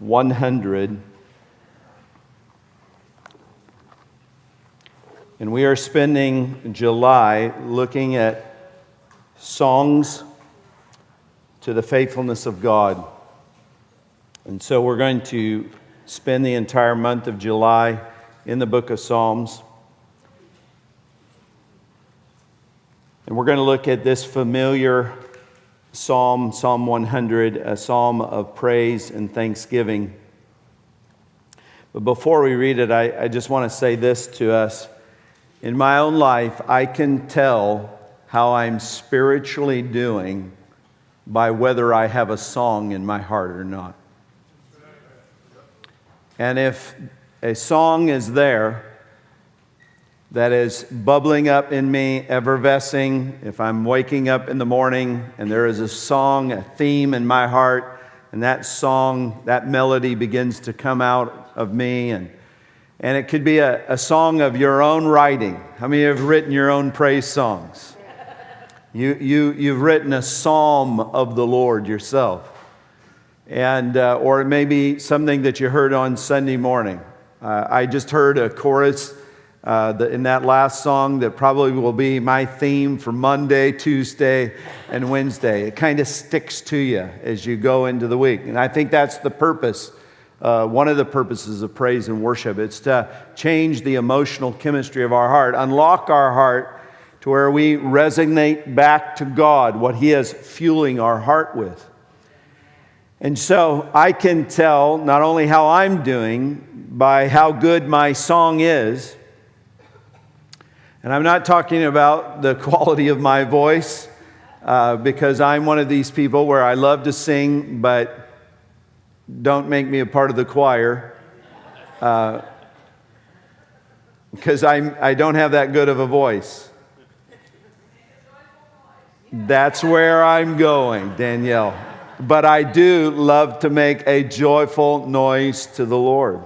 100. And we are spending July looking at songs to the faithfulness of God. And so we're going to spend the entire month of July in the book of Psalms. And we're going to look at this familiar psalm, Psalm 100, a psalm of praise and thanksgiving. But before we read it, I just want to say this to us. In my own life, I can tell how I'm spiritually doing by whether I have a song in my heart or not. And if a song is there that is bubbling up in me, effervescing, if I'm waking up in the morning and there is a song, a theme in my heart, and that song, that melody begins to come out of me, and it could be a song of your own writing. How many have written your own praise songs? You've written a psalm of the Lord yourself. And or it may be something that you heard on Sunday morning. I just heard a chorus in that last song that probably will be my theme for Monday, Tuesday, and Wednesday. It kind of sticks to you as you go into the week. And I think that's the purpose. One of the purposes of praise and worship. It's to change the emotional chemistry of our heart, unlock our heart to where we resonate back to God, what He is fueling our heart with. And so I can tell not only how I'm doing by how good my song is, and I'm not talking about the quality of my voice, because I'm one of these people where I love to sing, but don't make me a part of the choir, because I don't have that good of a voice. That's where I'm going, Danielle. But I do love to make a joyful noise to the Lord.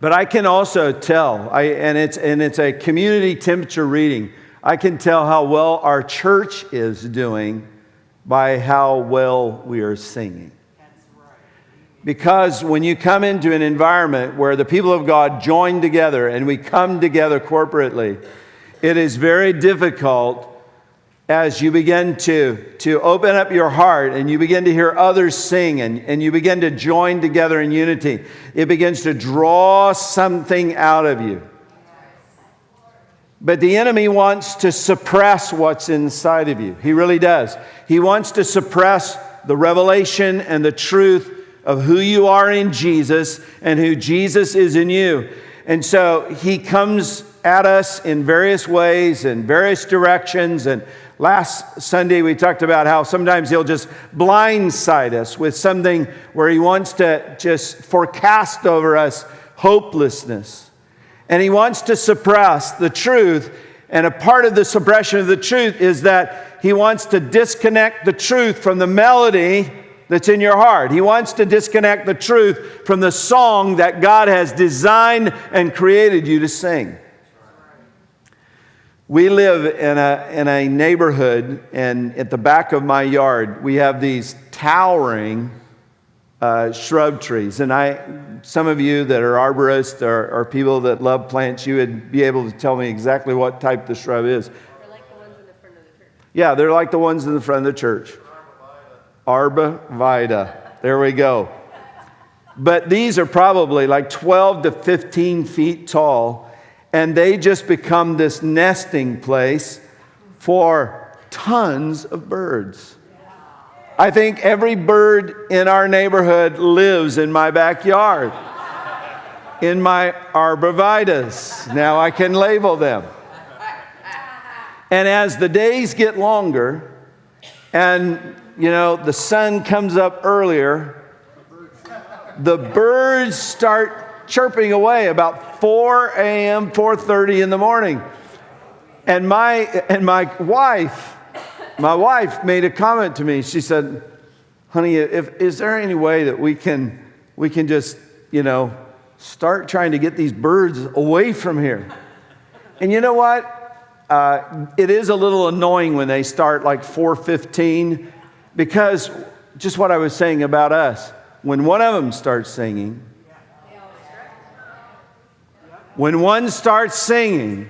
But I can also tell, and it's a community temperature reading, I can tell how well our church is doing by how well we are singing. Because when you come into an environment where the people of God join together and we come together corporately, it is very difficult as you begin to open up your heart and you begin to hear others sing and you begin to join together in unity. It begins to draw something out of you. But the enemy wants to suppress what's inside of you. He really does. He wants to suppress the revelation and the truth of who you are in Jesus and who Jesus is in you. And so he comes at us in various ways and various directions. And last Sunday we talked about how sometimes he'll just blindside us with something where he wants to just forecast over us hopelessness. And he wants to suppress the truth. And a part of the suppression of the truth is that he wants to disconnect the truth from the melody that's in your heart. He wants to disconnect the truth from the song that God has designed and created you to sing. We live in a neighborhood, and at the back of my yard, we have these towering shrub trees. And some of you that are arborists or people that love plants, you would be able to tell me exactly what type the shrub is. They're like the ones in the front of the church. Yeah, they're like the ones in the front of the church. Arborvitae. There we go. But these are probably like 12 to 15 feet tall, and they just become this nesting place for tons of birds. I think every bird in our neighborhood lives in my backyard, in my arborvitaes. Now I can label them. And as the days get longer, and the sun comes up earlier, the birds start chirping away about 4 a.m., 4:30 in the morning. And my wife made a comment to me. She said, "Honey, is there any way that we can just, start trying to get these birds away from here?" And you know what? It is a little annoying when they start like 4:15, because just what I was saying about us. when one of them starts singing, when one starts singing,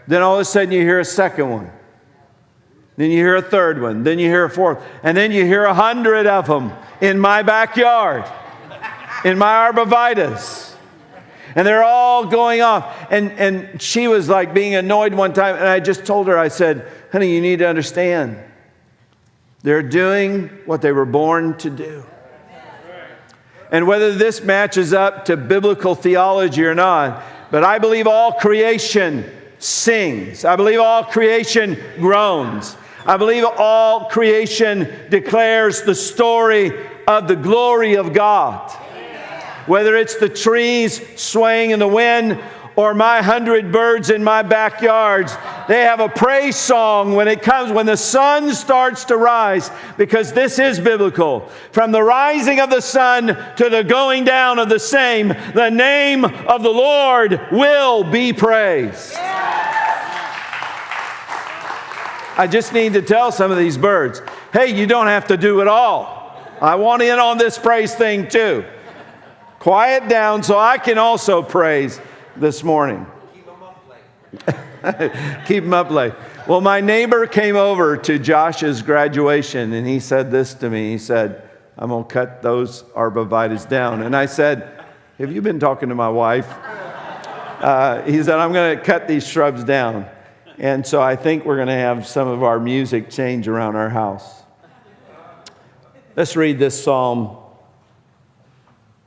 then all of a sudden you hear a second one. Then you hear a third one. Then you hear a fourth. And then you hear 100 of them in my backyard, in my arborvitae. And they're all going off. And she was like being annoyed one time. And I just told her, I said, honey, you need to understand. They're doing what they were born to do. And whether this matches up to biblical theology or not, but I believe all creation sings. I believe all creation groans. I believe all creation declares the story of the glory of God. Whether it's the trees swaying in the wind or my 100 birds in my backyards, they have a praise song when the sun starts to rise, because this is biblical. From the rising of the sun to the going down of the same, the name of the Lord will be praised. I just need to tell some of these birds, hey, you don't have to do it all. I want in on this praise thing too. Quiet down so I can also praise this morning. Keep them up late. Keep them up late. Well, my neighbor came over to Josh's graduation and he said this to me. He said, I'm going to cut those arborvitae down. And I said, have you been talking to my wife? He said, I'm going to cut these shrubs down. And so I think we're going to have some of our music change around our house. Let's read this psalm.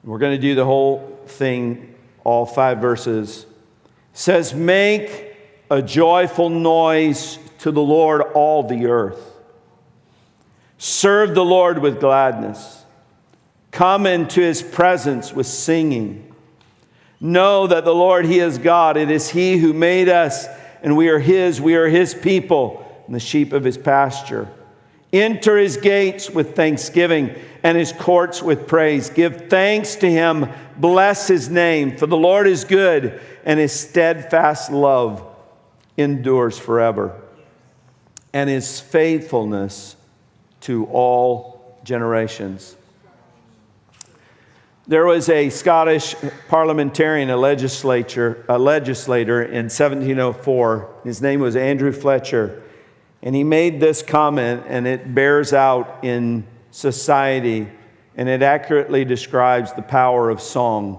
We're going to do the whole thing, all 5 verses. It says, make a joyful noise to the Lord, all the earth. Serve the Lord with gladness. Come into his presence with singing. Know that the Lord, he is God. It is he who made us, and we are his people, and the sheep of his pasture. Enter his gates with thanksgiving and his courts with praise. Give thanks to him. Bless his name. For the Lord is good, and his steadfast love endures forever, and his faithfulness to all generations. There was a Scottish parliamentarian, a legislator in 1704. His name was Andrew Fletcher. And he made this comment, and it bears out in society, and it accurately describes the power of song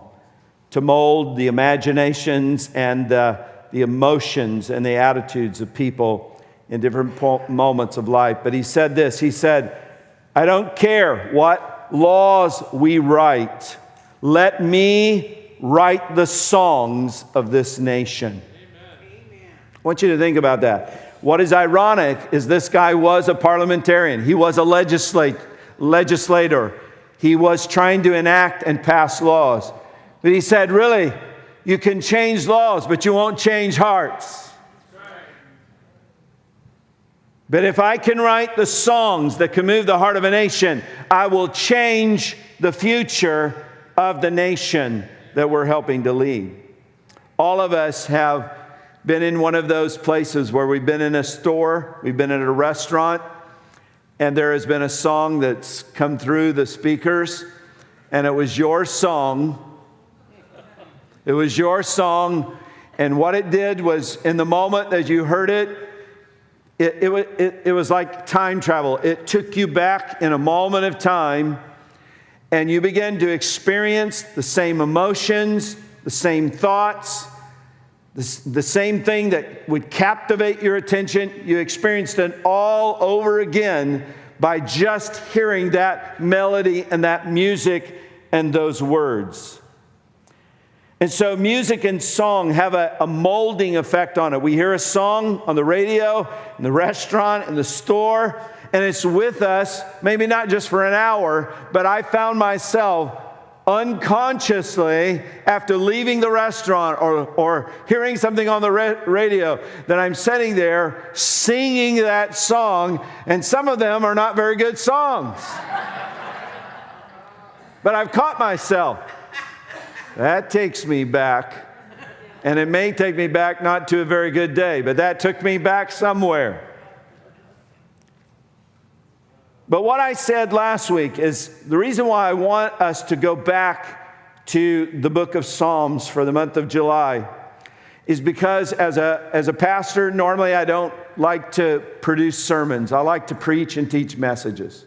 to mold the imaginations and the emotions and the attitudes of people in different moments of life. But he said this, he said, I don't care what laws we write. Let me write the songs of this nation. Amen. I want you to think about that. What is ironic is this guy was a parliamentarian. He was a legislator. He was trying to enact and pass laws. But he said, really, you can change laws, but you won't change hearts. But if I can write the songs that can move the heart of a nation, I will change the future of the nation that we're helping to lead. All of us have been in one of those places where we've been in a store, we've been at a restaurant, and there has been a song that's come through the speakers, and it was your song. It was your song, and what it did was, in the moment that you heard it, it was like time travel. It took you back in a moment of time, and you began to experience the same emotions, the same thoughts, the same thing that would captivate your attention. You experienced it all over again by just hearing that melody and that music and those words. And so music and song have a molding effect on it. We hear a song on the radio, in the restaurant, in the store, and it's with us, maybe not just for an hour, but I found myself unconsciously, after leaving the restaurant or hearing something on the radio, that I'm sitting there singing that song, and some of them are not very good songs. But I've caught myself. That takes me back, and it may take me back not to a very good day, but that took me back somewhere. But what I said last week is the reason why I want us to go back to the book of Psalms for the month of July is because as a pastor, normally I don't like to produce sermons. I like to preach and teach messages.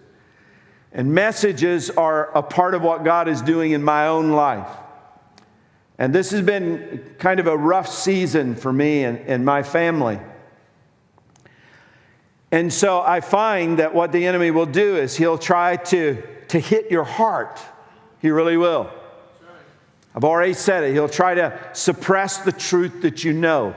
And messages are a part of what God is doing in my own life. And this has been kind of a rough season for me and my family. And so I find that what the enemy will do is he'll try to hit your heart. He really will. I've already said it. He'll try to suppress the truth that you know.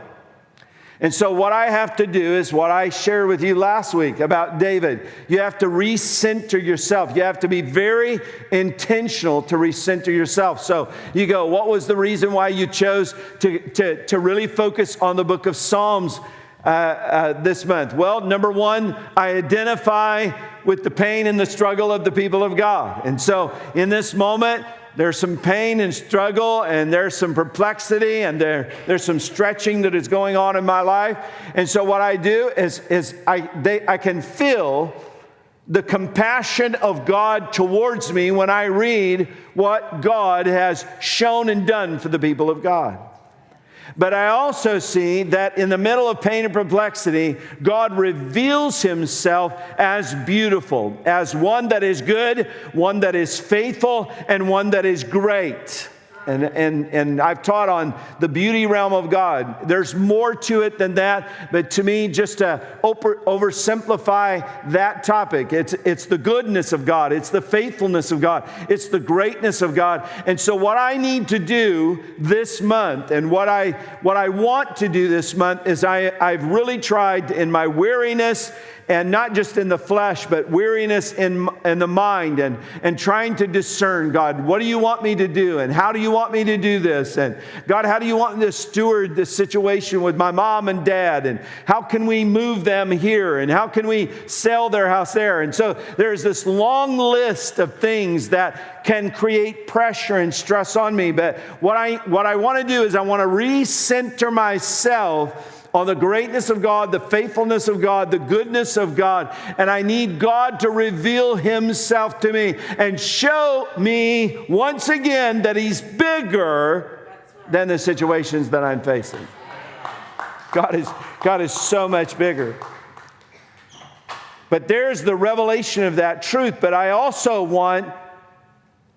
And so what I have to do is what I shared with you last week about David. You have to recenter yourself. You have to be very intentional to recenter yourself. So you go, what was the reason why you chose to really focus on the book of Psalms this month? Well, number one, I identify with the pain and the struggle of the people of God. And so in this moment, there's some pain and struggle, and there's some perplexity, and there's some stretching that is going on in my life. And so what I do is I can feel the compassion of God towards me when I read what God has shown and done for the people of God. But I also see that in the middle of pain and perplexity, God reveals himself as beautiful, as one that is good, one that is faithful, and one that is great. And I've taught on the beauty realm of God. There's more to it than that, but to me, just to oversimplify that topic, it's the goodness of God, it's the faithfulness of God, it's the greatness of God. And so what I need to do this month, and what I want to do this month, is I've really tried in my weariness, and not just in the flesh, but weariness in the mind, and trying to discern, God, what do you want me to do? And how do you want me to do this? And God, how do you want me to steward this situation with my mom and dad? And how can we move them here? And how can we sell their house there? And so there's this long list of things that can create pressure and stress on me. But what I want to do is I want to recenter myself on the greatness of God, the faithfulness of God, the goodness of God. And I need God to reveal himself to me and show me once again that he's bigger than the situations that I'm facing. God is so much bigger. But there's the revelation of that truth. But I also want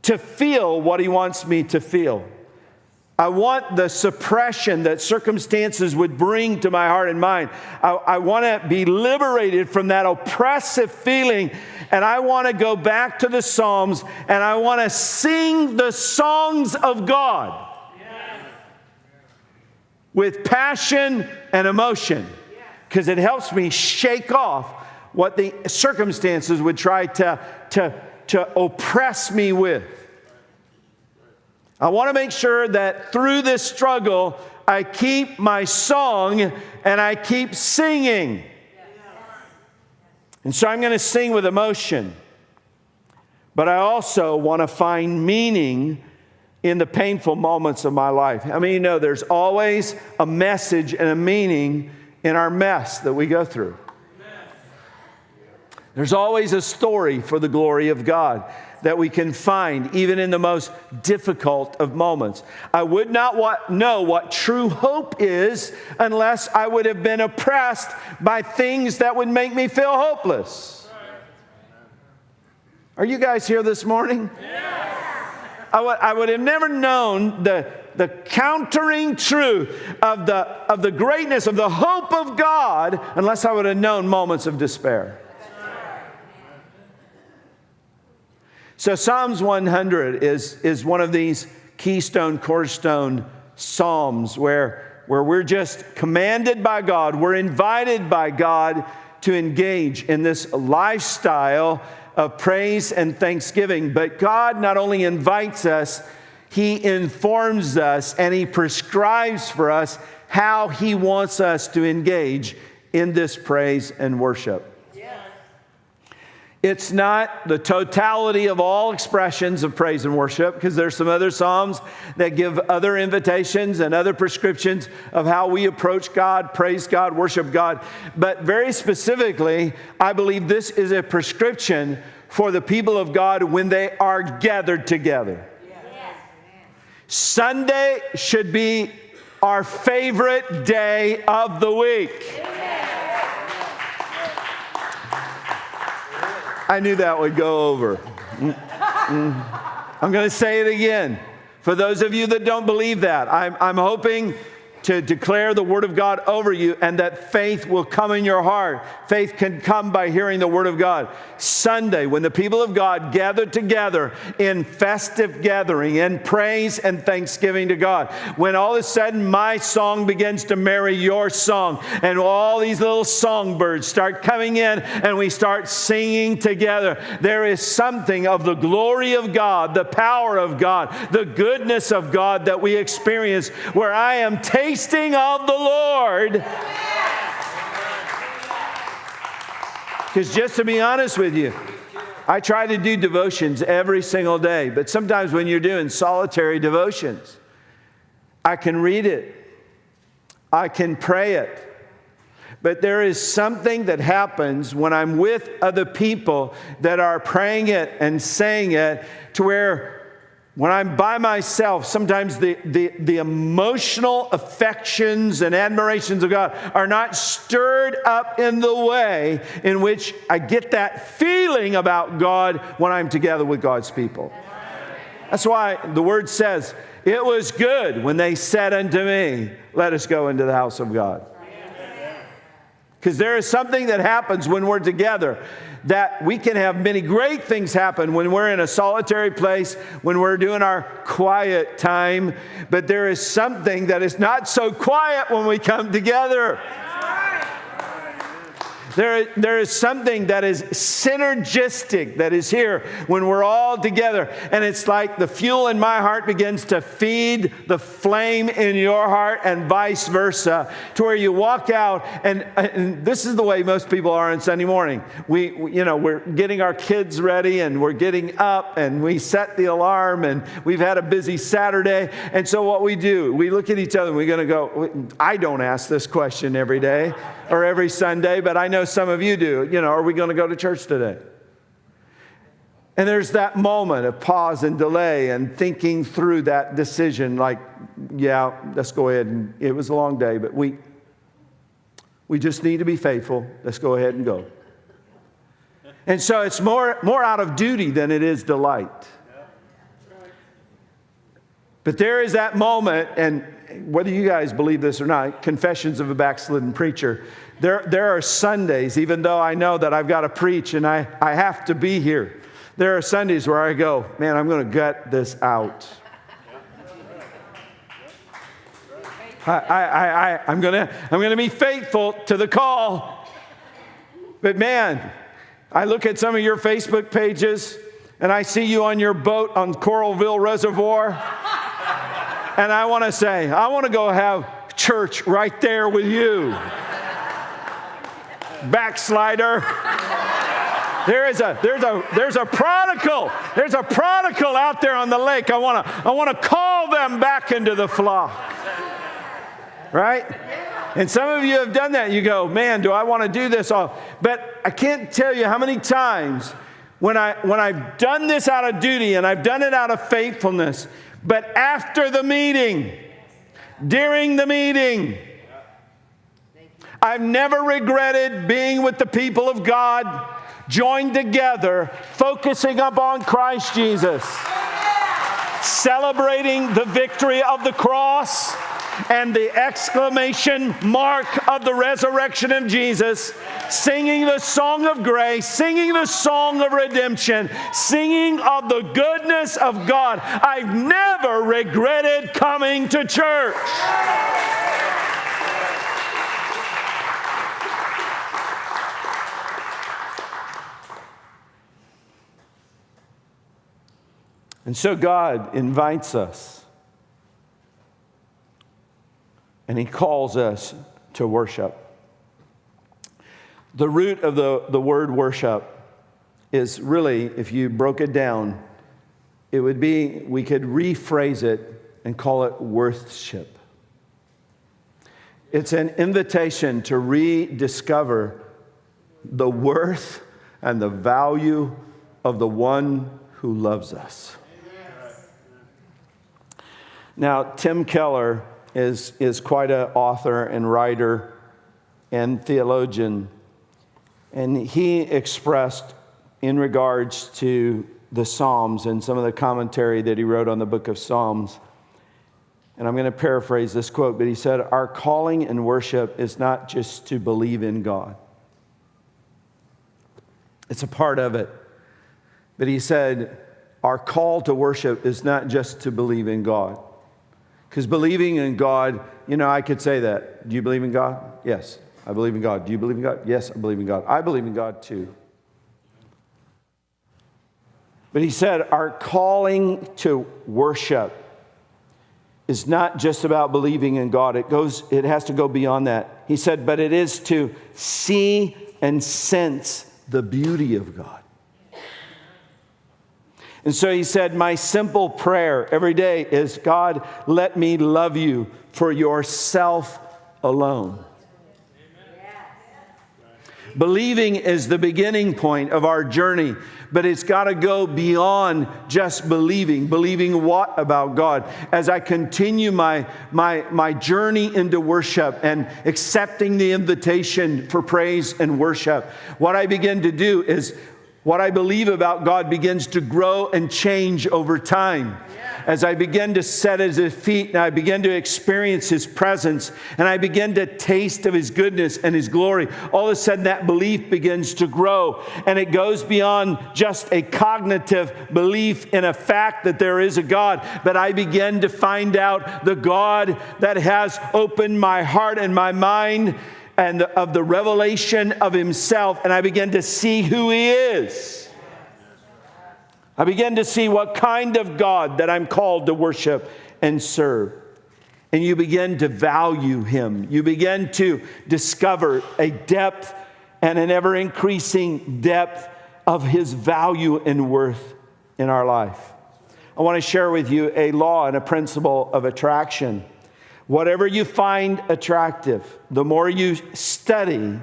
to feel what he wants me to feel. I want the suppression that circumstances would bring to my heart and mind. I want to be liberated from that oppressive feeling. And I want to go back to the Psalms, and I want to sing the songs of God with passion and emotion, because it helps me shake off what the circumstances would try to oppress me with. I want to make sure that through this struggle, I keep my song and I keep singing. And so I'm going to sing with emotion. But I also want to find meaning in the painful moments of my life. I mean, you know, there's always a message and a meaning in our mess that we go through. There's always a story for the glory of God that we can find even in the most difficult of moments. I would not know what true hope is unless I would have been oppressed by things that would make me feel hopeless. Are you guys here this morning? Yes. I would have never known the countering truth of the greatness of the hope of God unless I would have known moments of despair. So Psalms 100 is one of these keystone, cornerstone psalms where we're just commanded by God, we're invited by God to engage in this lifestyle of praise and thanksgiving. But God not only invites us, he informs us and he prescribes for us how he wants us to engage in this praise and worship. It's not the totality of all expressions of praise and worship, because there's some other psalms that give other invitations and other prescriptions of how we approach God, praise God, worship God. But very specifically, I believe this is a prescription for the people of God when they are gathered together. Yes. Sunday should be our favorite day of the week. I knew that would go over. I'm going to say it again. For those of you that don't believe that, I'm hoping to declare the Word of God over you, and that faith will come in your heart. Faith can come by hearing the Word of God. Sunday, when the people of God gather together in festive gathering, in praise and thanksgiving to God, when all of a sudden my song begins to marry your song, and all these little songbirds start coming in, and we start singing together, there is something of the glory of God, the power of God, the goodness of God that we experience, where I am tasting of the Lord. Because just to be honest with you, I try to do devotions every single day, but sometimes when you're doing solitary devotions, I can read it, I can pray it, but there is something that happens when I'm with other people that are praying it and saying it, to where when I'm by myself, sometimes the emotional affections and admirations of God are not stirred up in the way in which I get that feeling about God when I'm together with God's people. That's why the Word says, it was good when they said unto me, let us go into the house of God. Because there is something that happens when we're together, that we can have many great things happen when we're in a solitary place, when we're doing our quiet time. But there is something that is not so quiet when we come together. There is something that is synergistic that is here when we're all together. And it's like the fuel in my heart begins to feed the flame in your heart, and vice versa, to where you walk out. And this is the way most people are on Sunday morning. We're getting our kids ready, and we're getting up, and we set the alarm, and we've had a busy Saturday. And so what we do, we look at each other, and we're going to go, I don't ask this question every day or every Sunday, but I know some of you do. Are we going to go to church today? And there's that moment of pause and delay and thinking through that decision, like, yeah, let's go ahead. And it was a long day, but we just need to be faithful. Let's go ahead and go. And so it's more out of duty than it is delight. But there is that moment, and whether you guys believe this or not, Confessions of a Backslidden Preacher, there are Sundays, even though I know that I've got to preach and I have to be here, there are Sundays where I go, man, I'm going to gut this out. I'm going to be faithful to the call. But man, I look at some of your Facebook pages, and I see you on your boat on Coralville Reservoir. And I want to say, I want to go have church right there with you. Backslider. There's a prodigal. There's a prodigal out there on the lake. I want to call them back into the flock. Right? And some of you have done that. You go, man, do I want to do this all? But I can't tell you how many times when I've done this out of duty and I've done it out of faithfulness, but after the meeting, during the meeting, I've never regretted being with the people of God, joined together, focusing upon Christ Jesus, celebrating the victory of the cross and the exclamation mark of the resurrection of Jesus, singing the song of grace, singing the song of redemption, singing of the goodness of God. I've never regretted coming to church. And so God invites us. And He calls us to worship. The root of the word worship is really, if you broke it down, it would be, we could rephrase it and call it worthship. It's an invitation to rediscover the worth and the value of the one who loves us. Now, Tim Keller is quite an author and writer and theologian, and he expressed in regards to the Psalms and some of the commentary that he wrote on the book of Psalms, and I'm going to paraphrase this quote, but he said, "Our calling in worship is not just to believe in God. It's a part of it. But he said, our call to worship is not just to believe in God." Because believing in God, I could say that. Do you believe in God? Yes, I believe in God. Do you believe in God? Yes, I believe in God. I believe in God too. But he said, our calling to worship is not just about believing in God. It has to go beyond that. He said, but it is to see and sense the beauty of God. And so he said, my simple prayer every day is, God, let me love you for yourself alone. Believing is the beginning point of our journey, but it's got to go beyond just believing. Believing what about God? As I continue my journey into worship and accepting the invitation for praise and worship, what I begin to do is what I believe about God begins to grow and change over time. As I begin to sit at His feet and I begin to experience His presence and I begin to taste of His goodness and His glory, all of a sudden that belief begins to grow, and it goes beyond just a cognitive belief in a fact that there is a God, but I begin to find out the God that has opened my heart and my mind and of the revelation of Himself, and I begin to see who He is. I begin to see what kind of God that I'm called to worship and serve. And you begin to value Him. You begin to discover a depth and an ever-increasing depth of His value and worth in our life. I want to share with you a law and a principle of attraction. Whatever you find attractive, the more you study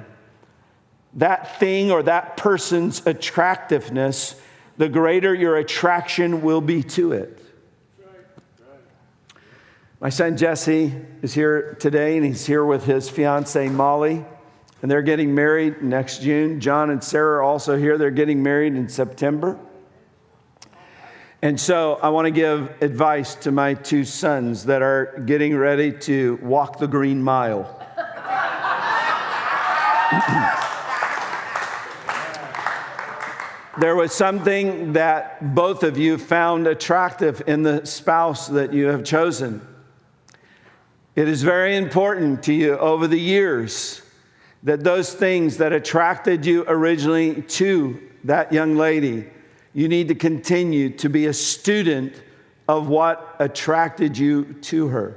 that thing or that person's attractiveness, the greater your attraction will be to it. My son Jesse is here today, and he's here with his fiancée Molly, and they're getting married next June. John and Sarah are also here. They're getting married in September. And so I want to give advice to my two sons that are getting ready to walk the green mile. There was something that both of you found attractive in the spouse that you have chosen. It is very important to you over the years that those things that attracted you originally to that young lady, you need to continue to be a student of what attracted you to her.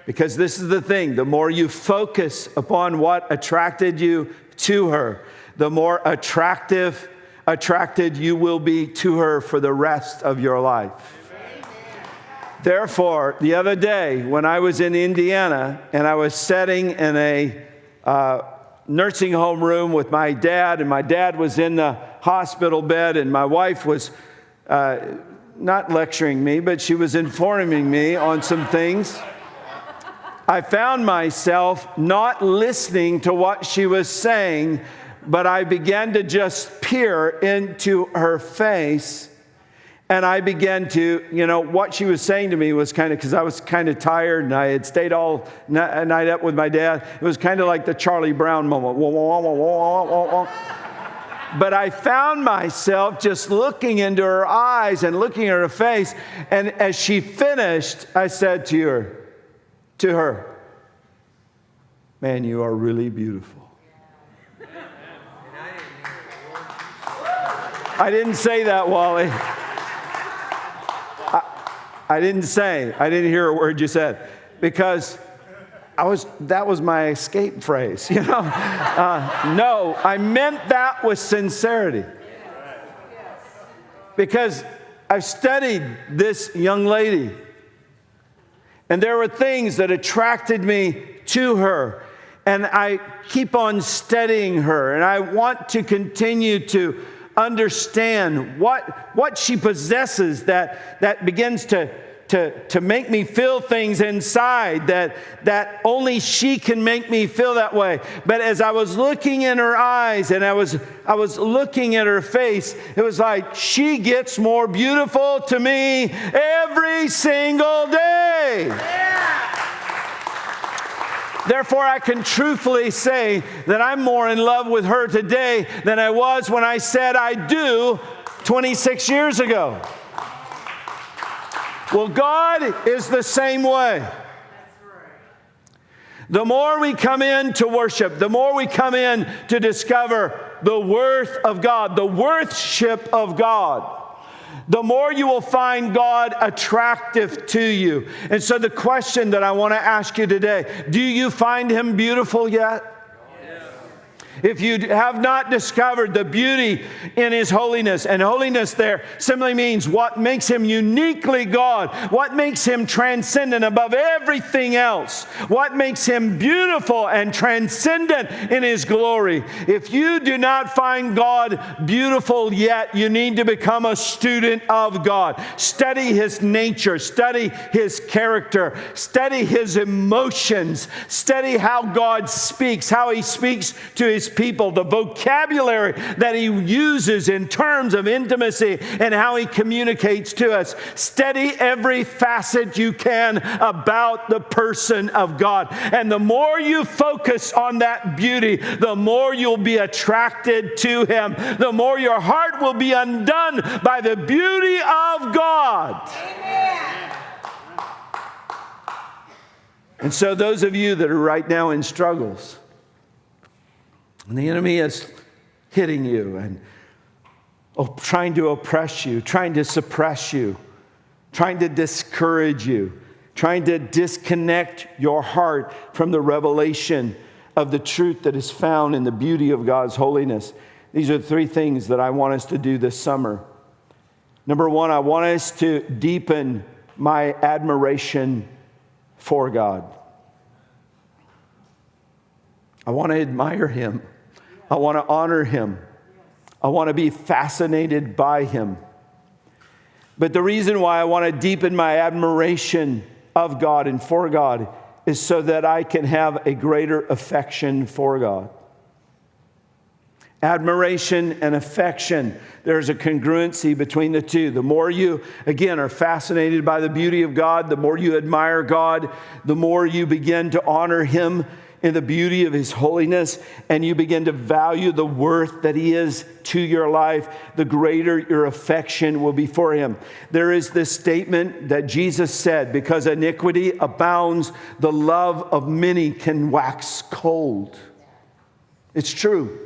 Because this is the thing, the more you focus upon what attracted you to her, the more attracted you will be to her for the rest of your life. Therefore, the other day when I was in Indiana and I was sitting in a nursing home room with my dad, and my dad was in the hospital bed, and my wife was not lecturing me, but she was informing me on some things. I found myself not listening to what she was saying, but I began to just peer into her face, and I began to, what she was saying to me was kind of, because I was kind of tired and I had stayed all night up with my dad. It was kind of like the Charlie Brown moment. But I found myself just looking into her eyes and looking at her face, and as she finished, I said to her, man, you are really beautiful. I didn't say that, Wally. I didn't hear a word you said, because that was my escape phrase, No, I meant that with sincerity. because I've studied this young lady, and there were things that attracted me to her, and I keep on studying her, and I want to continue to understand what she possesses that begins to make me feel things inside that only she can make me feel that way. But as I was looking in her eyes and I was looking at her face, it was like she gets more beautiful to me every single day. Therefore, I can truthfully say that I'm more in love with her today than I was when I said I do 26 years ago. Well, God is the same way. The more we come in to worship, the more we come in to discover the worth of God, the worship of God, the more you will find God attractive to you. And so the question that I want to ask you today, do you find Him beautiful yet? If you have not discovered the beauty in His holiness, and holiness there simply means what makes Him uniquely God, what makes Him transcendent above everything else, what makes Him beautiful and transcendent in His glory. If you do not find God beautiful yet, you need to become a student of God. Study His nature, study His character, study His emotions, study how God speaks, how He speaks to His people, the vocabulary that He uses in terms of intimacy and how He communicates to us. Study every facet you can about the person of God. And the more you focus on that beauty, the more you'll be attracted to Him. The more your heart will be undone by the beauty of God. Amen. And so those of you that are right now in struggles, and the enemy is hitting you and trying to oppress you, trying to suppress you, trying to discourage you, trying to disconnect your heart from the revelation of the truth that is found in the beauty of God's holiness. These are three things that I want us to do this summer. Number one, I want us to deepen my admiration for God. I want to admire Him. I want to honor Him. I want to be fascinated by Him. But the reason why I want to deepen my admiration of God and for God is so that I can have a greater affection for God. Admiration and affection, there's a congruency between the two. The more you, again, are fascinated by the beauty of God, the more you admire God, the more you begin to honor Him in the beauty of His holiness, and you begin to value the worth that He is to your life, the greater your affection will be for Him. There is this statement that Jesus said, because iniquity abounds, the love of many can wax cold. It's true.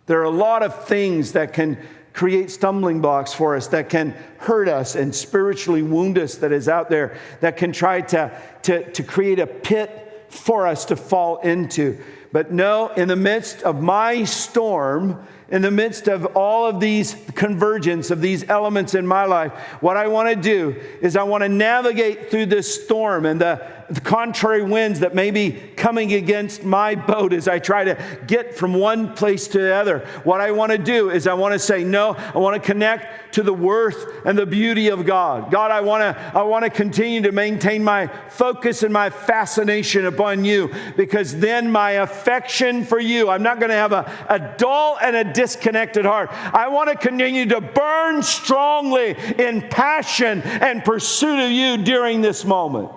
There are a lot of things that can create stumbling blocks for us, that can hurt us and spiritually wound us, that is out there, that can try to create a pit for us to fall into. But no, in the midst of my storm, in the midst of all of these convergence of these elements in my life, what I want to do is I want to navigate through this storm and the contrary winds that may be coming against my boat as I try to get from one place to the other. What I want to do is I want to say, no, I want to connect to the worth and the beauty of God. God, I want to continue to maintain my focus and my fascination upon You, because then my affection for You, I'm not going to have a dull and a disconnected heart. I want to continue to burn strongly in passion and pursuit of You during this moment.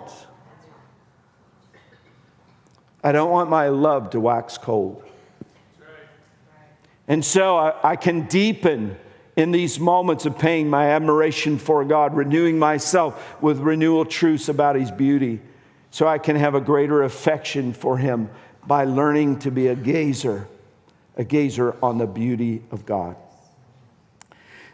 I don't want my love to wax cold. And so I can deepen in these moments of pain my admiration for God, renewing myself with renewal truths about His beauty, so I can have a greater affection for Him by learning to be a gazer on the beauty of God.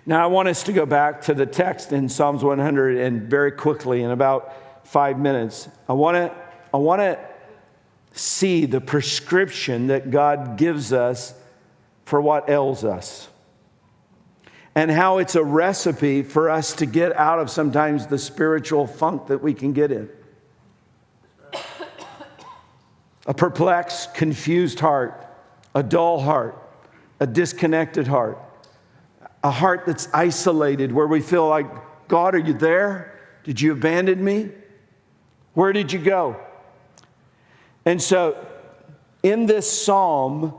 Now I want us to go back to the text in Psalms 100, and very quickly, in about 5 minutes, I want to see the prescription that God gives us for what ails us. and how it's a recipe for us to get out of sometimes the spiritual funk that we can get in. A perplexed, confused heart, a dull heart, a disconnected heart, a heart that's isolated where we feel like, God, are you there? Did you abandon me? Where did you go? And so in this psalm,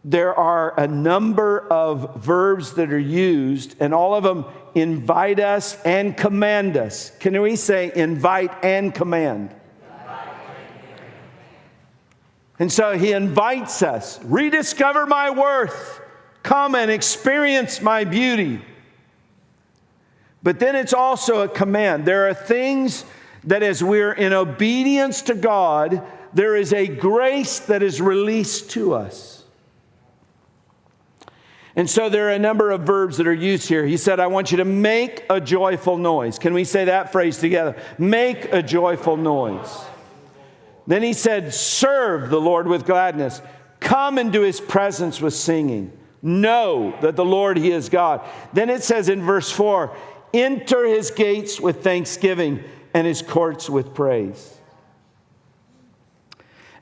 there are a number of verbs that are used, and all of them invite us and command us. Can we say invite and command? And so he invites us, rediscover my worth, come and experience my beauty. But then it's also a command. There are things that as we're in obedience to God, there is a grace that is released to us. And so there are a number of verbs that are used here. He said, I want you to make a joyful noise. Can we say that phrase together? Make a joyful noise. Then he said, serve the Lord with gladness. Come into his presence with singing. Know that the Lord, he is God. Then it says in verse 4, enter his gates with thanksgiving and his courts with praise.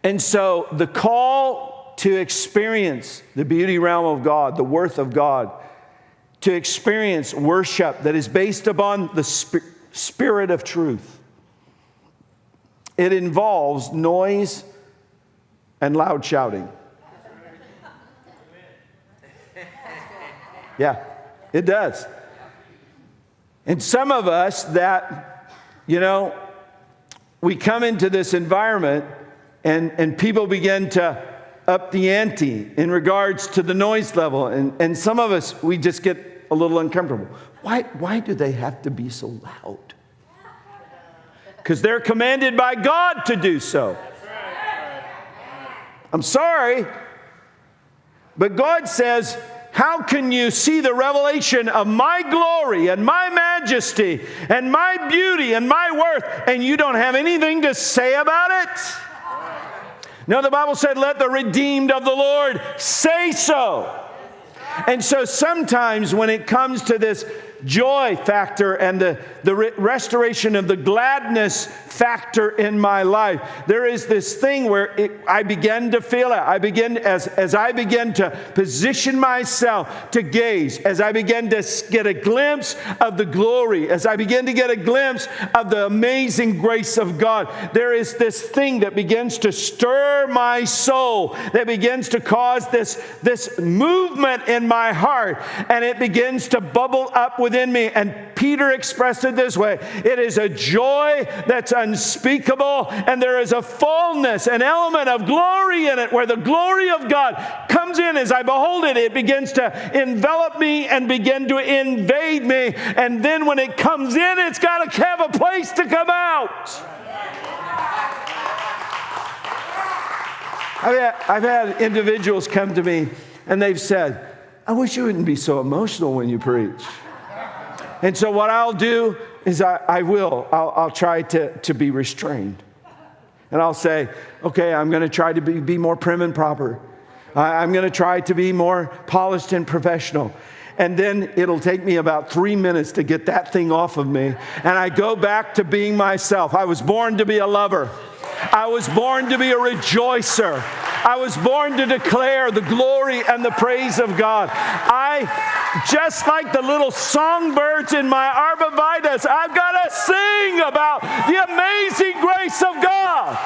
And so the call to experience the beauty realm of God, the worth of God, to experience worship that is based upon the spirit of truth. It involves noise and loud shouting. Yeah, it does. And some of us that, we come into this environment and people begin to up the ante in regards to the noise level. And some of us, we just get a little uncomfortable. Why do they have to be so loud? Because they're commanded by God to do so. I'm sorry, but God says, how can you see the revelation of my glory and my majesty and my beauty and my worth and you don't have anything to say about it? No, the Bible said, let the redeemed of the Lord say so. And so sometimes when it comes to this joy factor and the restoration of the gladness factor in my life, there is this thing where I begin to feel it. As I begin to position myself to gaze, as I begin to get a glimpse of the glory, as I begin to get a glimpse of the amazing grace of God, there is this thing that begins to stir my soul, that begins to cause this movement in my heart, and it begins to bubble up within me. And Peter expressed it this way: it is a joy that's unspeakable, and there is a fullness, an element of glory in it, where the glory of God comes in. As I behold it, it begins to envelop me and begin to invade me. And then when it comes in, it's got to have a place to come out. I've had individuals come to me and they've said, I wish you wouldn't be so emotional when you preach. And so what I'll do is I'll try to be restrained. And I'll say, okay, I'm going to try to be more prim and proper. I'm going to try to be more polished and professional. And then it'll take me about 3 minutes to get that thing off of me. And I go back to being myself. I was born to be a lover. I was born to be a rejoicer. I was born to declare the glory and the praise of God. Just like the little songbirds in my arborvitae, I've got to sing about the amazing grace of God.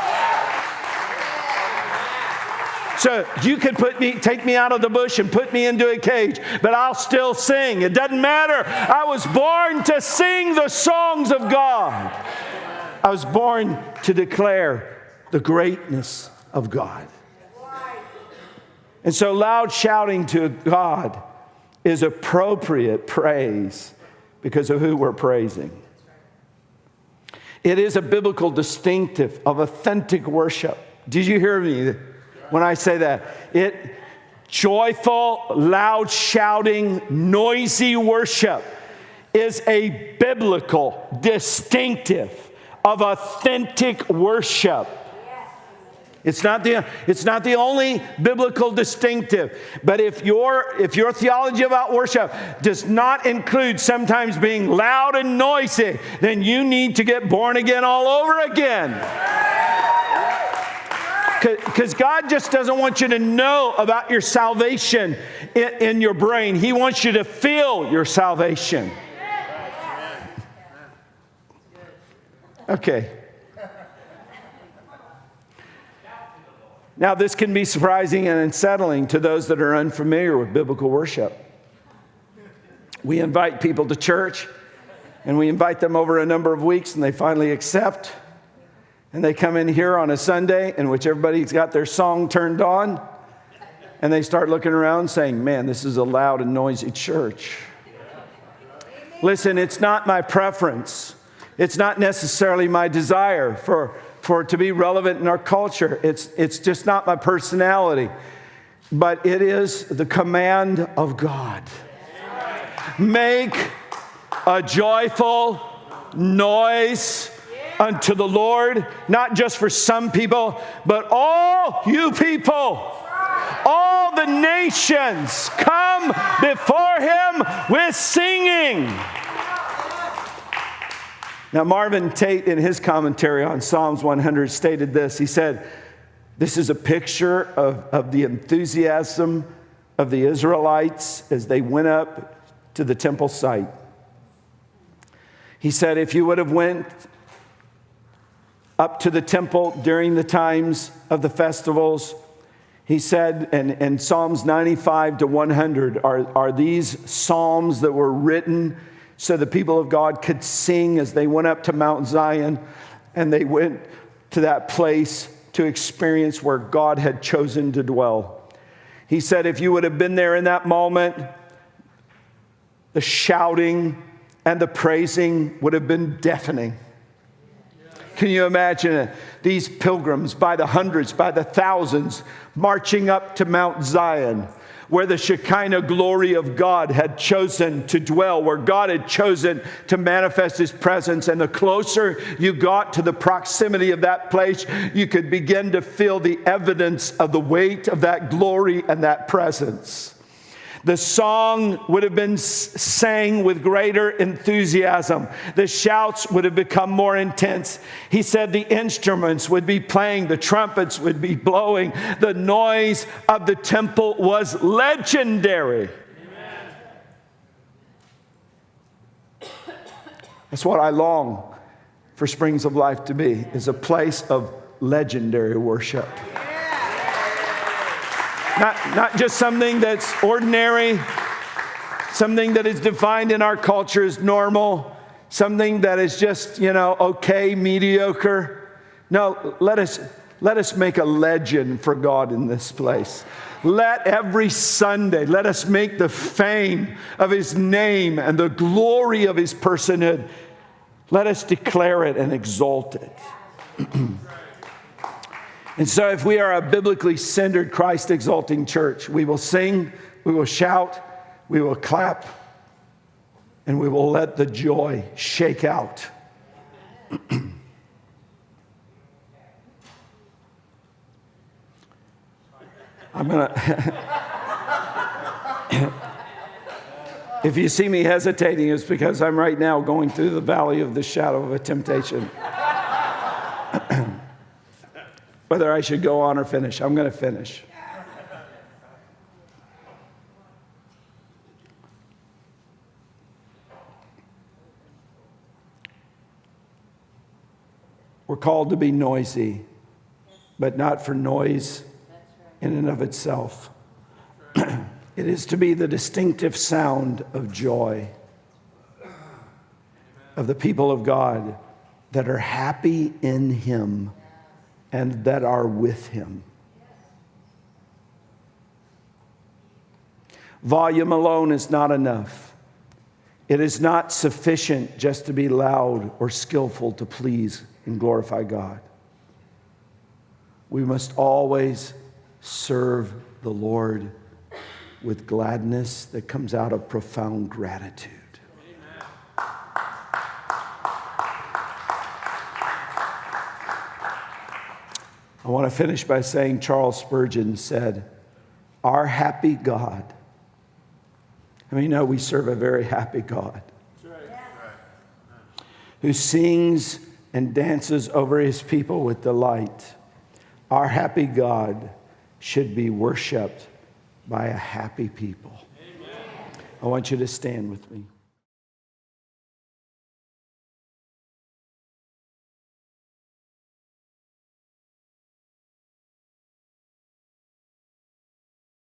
So you can take me out of the bush and put me into a cage, but I'll still sing. It doesn't matter. I was born to sing the songs of God. I was born to declare the greatness of God. And so loud shouting to God is appropriate praise because of who we're praising. It is a biblical distinctive of authentic worship. Did you hear me when I say that? Joyful, loud shouting, noisy worship is a biblical distinctive of authentic worship. It's not the only biblical distinctive. But if your theology about worship does not include sometimes being loud and noisy, then you need to get born again all over again. Because God just doesn't want you to know about your salvation in your brain. He wants you to feel your salvation. Okay. Now, this can be surprising and unsettling to those that are unfamiliar with biblical worship. We invite people to church, and we invite them over a number of weeks, and they finally accept. And they come in here on a Sunday in which everybody's got their song turned on, and they start looking around saying, man, this is a loud and noisy church. Listen, it's not my preference. It's not necessarily my desire for it to be relevant in our culture. It's just not my personality. But it is the command of God. Make a joyful noise unto the Lord, not just for some people, but all you people, all the nations, come before Him with singing. Now, Marvin Tate, in his commentary on Psalms 100, stated this. He said, this is a picture of the enthusiasm of the Israelites as they went up to the temple site. He said, if you would have went up to the temple during the times of the festivals, he said, and Psalms 95 to 100 are these psalms that were written so the people of God could sing as they went up to Mount Zion, and they went to that place to experience where God had chosen to dwell. He said, if you would have been there in that moment, the shouting and the praising would have been deafening. Can you imagine it? These pilgrims by the hundreds, by the thousands, marching up to Mount Zion, where the Shekinah glory of God had chosen to dwell, where God had chosen to manifest His presence. And the closer you got to the proximity of that place, you could begin to feel the evidence of the weight of that glory and that presence. The song would have been sang with greater enthusiasm. The shouts would have become more intense. He said the instruments would be playing, the trumpets would be blowing. The noise of the temple was legendary. Amen. That's what I long for Springs of Life to be, is a place of legendary worship. Not just something that's ordinary, something that is defined in our culture as normal, something that is just, okay, mediocre. No, let us make a legend for God in this place. Let every Sunday, let us make the fame of His name and the glory of His personhood. Let us declare it and exalt it. And so if we are a biblically centered, Christ-exalting church, we will sing, we will shout, we will clap, and we will let the joy shake out. I'm going to... If you see me hesitating, it's because I'm right now going through the valley of the shadow of a temptation. Whether I should go on or finish. I'm going to finish. We're called to be noisy, but not for noise in and of itself. It is to be the distinctive sound of joy of the people of God that are happy in Him and that are with Him. Volume alone is not enough. It is not sufficient just to be loud or skillful to please and glorify God. We must always serve the Lord with gladness that comes out of profound gratitude. I want to finish by saying Charles Spurgeon said, "Our happy God." I mean, we serve a very happy God who sings and dances over his people with delight. Our happy God should be worshiped by a happy people. Amen. I want you to stand with me.